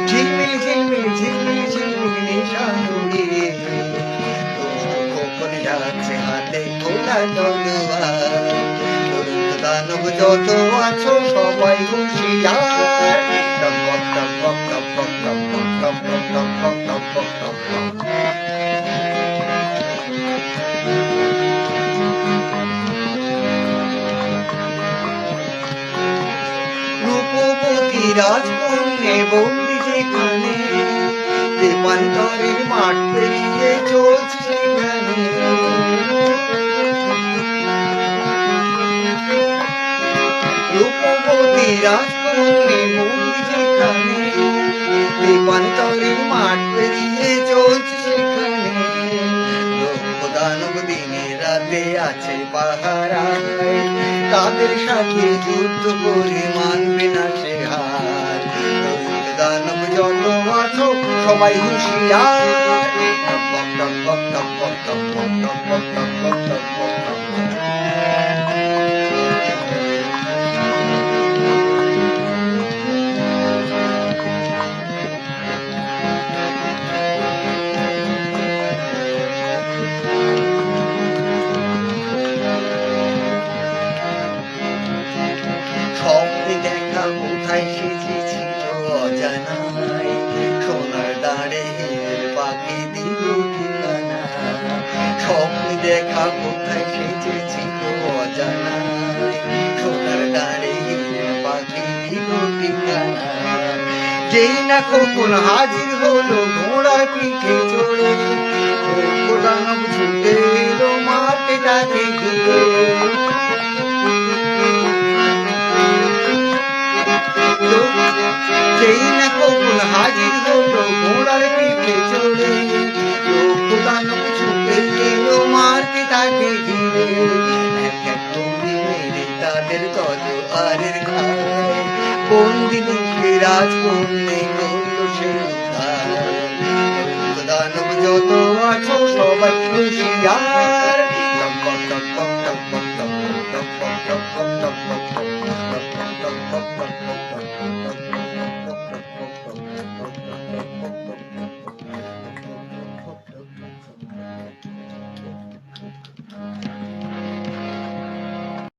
ঝিলমিল ঝিলমিল ঝিলমিল ঝিলমিল নেশা উড়িয়ে দুষ্ট খোকন যাচ্ছে হাতে খোলা তলোয়ার। তরুণ দানব যত আছো সবাই হুঁশিয়ার। টক টক টক টক টক টক টক টক টক টক টক টক টক টক। রূপবতী রাজকন্যে বন্দি যেখানে, দেবান্তরের মাঠ পেরিয়ে চলছে সেখানে। রূপবতী রাজকন্যে বন্দি যেখানে, দেবান্তরের মাঠ পেরিয়ে চলছে সেখানে। লক্ষ দানব দিনে রাতে আছে পাহারায়, তাদের সাথে যুদ্ধ করে মানবে না সে হার। দানব যত আছো সবাই হুঁশিয়ার। স্বপ্নে দেখা কোথায় সেজেছিল অজানায়, সোনার দাঁড়ে হীরের পাখি দিল ঠিকানা। স্বপ্নে দেখা কোথায় সেজেছিল অজানায়, সোনার দাঁড়ে হীরের পাখি দিল ঠিকানা। যেই না খোকন হাজির হলো ঘোড়ার পিঠে চড়ে, দানব ছুটে এলো মারতে তাকে ঘিরে। যেই না খোকন হাজির হলো ঘোড়ার পিঠে চড়ে, লক্ষ দানব ছুটে এলো মারতে তাকে ঘিরে। এক এক করে মেরে তাদের তলোয়ারের ঘায়ে, বন্দিনীকে রাজকন্যে করল সে উদ্ধার। দানব যত আছো সবাই হুঁশিয়ার।